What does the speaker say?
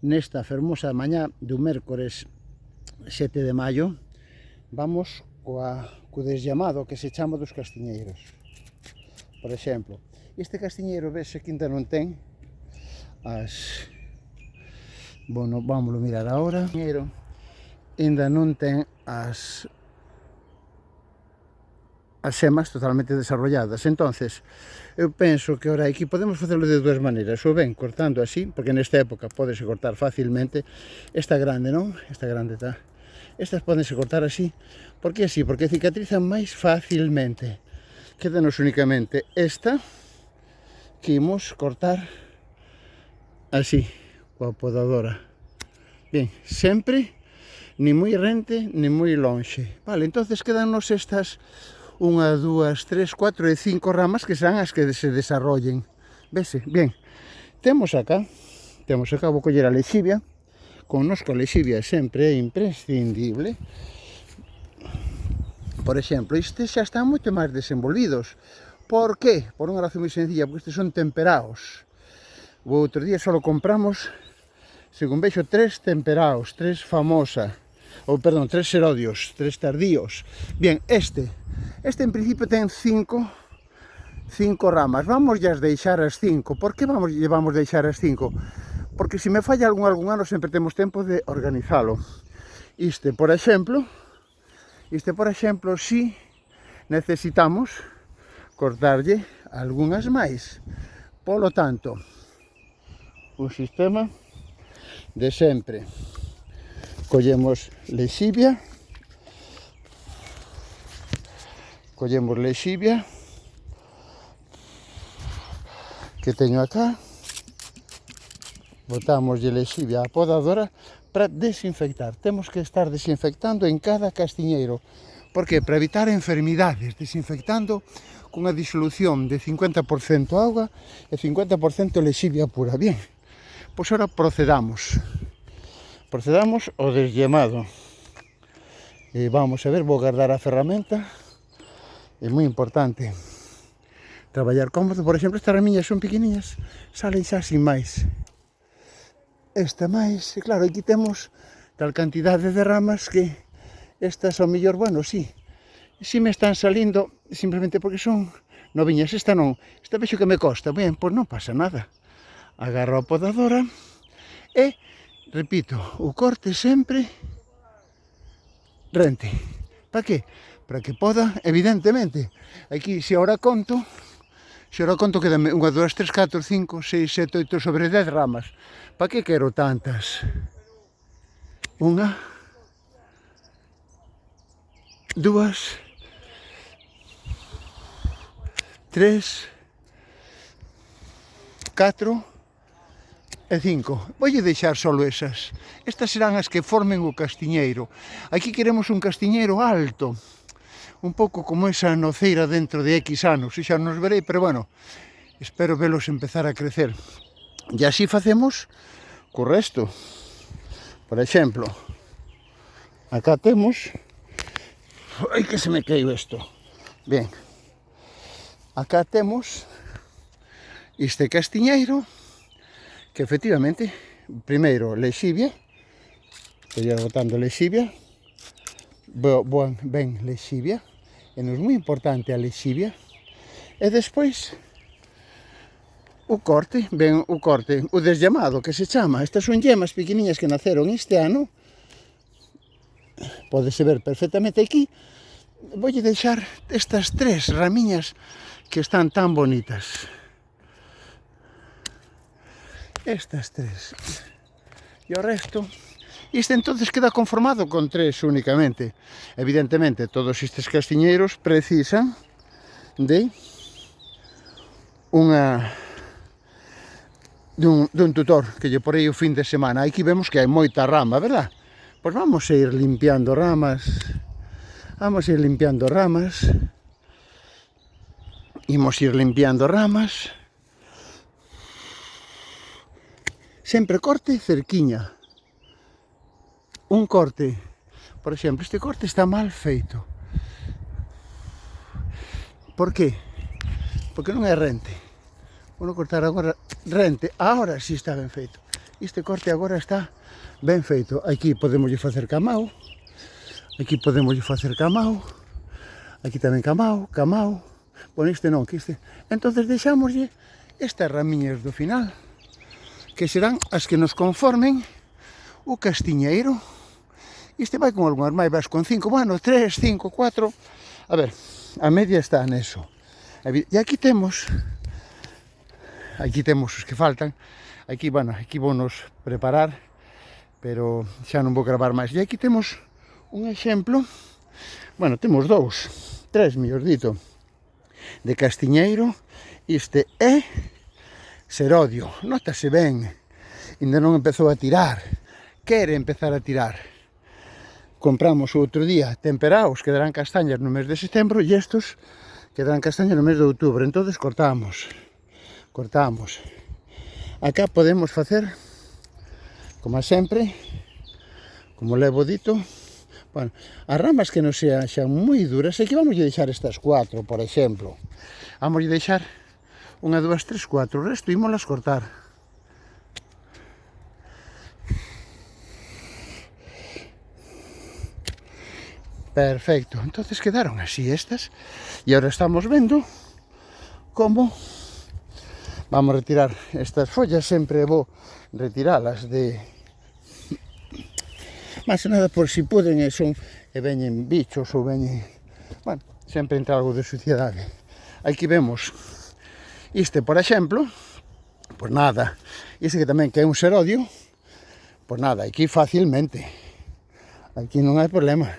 nesta fermosa mañá do mércores 7 de maio, vamos co desllamado que se chama dos castiñeiros. Por exemplo, este castiñeiro vese que ainda non ten as... Bueno, vámoslo mirar agora. Ainda non ten as semas totalmente desarrolladas. Entonces, eu penso que ahora aquí podemos facelo de dúas maneiras, ou ben cortando así, porque nesta época podese cortar facilmente. Esta grande, non? Esta grande está. Estas podense cortar así. Por que así? Porque cicatrizan máis facilmente. Quédanos únicamente esta que imos cortar así, coa podadora. Bien, sempre ni moi rente, ni moi lonxe. Vale, entonces quedannos estas 1, 2, 3, 4 e 5 ramas que serán as que se desarrollen. Vese? Bien, temos acá, vou coller a lexivia. Connosco a lexivia sempre é imprescindible. Por exemplo, estes xa están moito máis desenvolvidos. Por que? Por unha razón moi sencilla, porque estes son temperados. O outro día só compramos, según vexo, 3 temperados, 3 famosa, ou perdón, 3 serodios, 3 tardíos. Bien, este en principio ten 5 ramas. Vamos a deixar as 5. Por que vamos deixar as 5? Porque se me falla algún ano sempre temos tempo de organizalo. Este, por exemplo, si necesitamos cortarlle algunhas máis. Polo tanto, un sistema de sempre. Collemos lexivia, que teño acá, botamos lexivia á podadora para desinfectar. Temos que estar desinfectando en cada castiñeiro. Por que? Para evitar enfermidades, desinfectando cunha disolución de 50% auga e 50% lexivia pura. Bien, pois agora procedamos ao desllamado. E vamos a ver, vou guardar a ferramenta. É moi importante traballar cómodo. Por exemplo, estas ramiñas son pequeniñas, salen xa sin máis. Esta máis, e claro, aquí temos tal cantidade de ramas que estas ao mellor, bueno, sí me están salindo simplemente porque son noviñas. Esta non, esta vexo que me costa. Ben, pois non pasa nada. Agarro a podadora e, repito, o corte sempre rente. Para que? Para que poda, evidentemente. Aquí, se ahora conto quedan 1, 2, 3, 4, 5, 6, 7, 8 sobre 10 ramas. Para que quero tantas? 1, 2, 3, 4 e 5. Voulle deixar solo esas. Estas serán as que formen o castiñeiro. Aquí queremos un castiñeiro alto, un pouco como esa noceira dentro de X anos. E xa nos verei, pero bueno, espero velos empezar a crecer. E así facemos co resto. Por exemplo, acá temos... Ai, que se me caiu isto. Ben, acá temos este castiñeiro que efectivamente, primeiro lexivia, estou botando lexivia, ben lexivia, e non é moi importante a lexivia, e despois o corte, o desllamado que se chama. Estas son yemas pequeniñas que naceron este ano, podese ver perfectamente aquí. Voulle deixar estas 3 ramiñas que están tan bonitas. Estas 3. E o resto, isto entonces queda conformado con 3 únicamente. Evidentemente, todos estes castiñeiros precisan de dun tutor que lle porei o fin de semana. Aquí vemos que hai moita rama, verdad? Pois vamos a ir limpiando ramas. Imos ir limpiando ramas. Sempre corte cerquiña. Un corte, por exemplo, este corte está mal feito. Por que? Porque non é rente. Vou cortar agora rente. Agora si está ben feito. Este corte agora está ben feito. Aquí podemos facer camao. Aquí podemos facer camao. Aquí tamén camao. Bueno, este non, que este. Entonces deixámoslle estas ramiñas do final, que serán as que nos conformen o castiñeiro. Este vai con algunhas máis, vas con 5, bueno, 3, 5, 4. A ver, a media está neso. E aquí temos os que faltan. Aquí, bueno, aquí vou nos preparar, pero xa non vou gravar máis. E aquí temos un exemplo, bueno, temos 2, 3, mellor dito, de castiñeiro. Este é serodio, notase ben, ainda non empezou a tirar, quere empezar a tirar. Compramos o outro día temperados, que darán castañas no mes de setembro, e estos que darán castañas no mes de outubro. Entonces cortamos. Acá podemos facer, como sempre, como levo dito, bueno, as ramas que non sean xa moi duras, aquí vamos a deixar estas 4, por exemplo. Vamos a deixar 1, 2, 3, 4, o resto ímolas cortar. Perfecto, entonces quedaron así estas, e ahora estamos vendo como vamos a retirar estas follas. Sempre vou retiralas de máis nada por si poden e veñen bichos ou veñen, bueno, sempre entra algo de suciedade. Aquí vemos este, por exemplo, pois nada, este que tamén que é un serodio, pois nada, aquí facilmente, aquí non hai problema.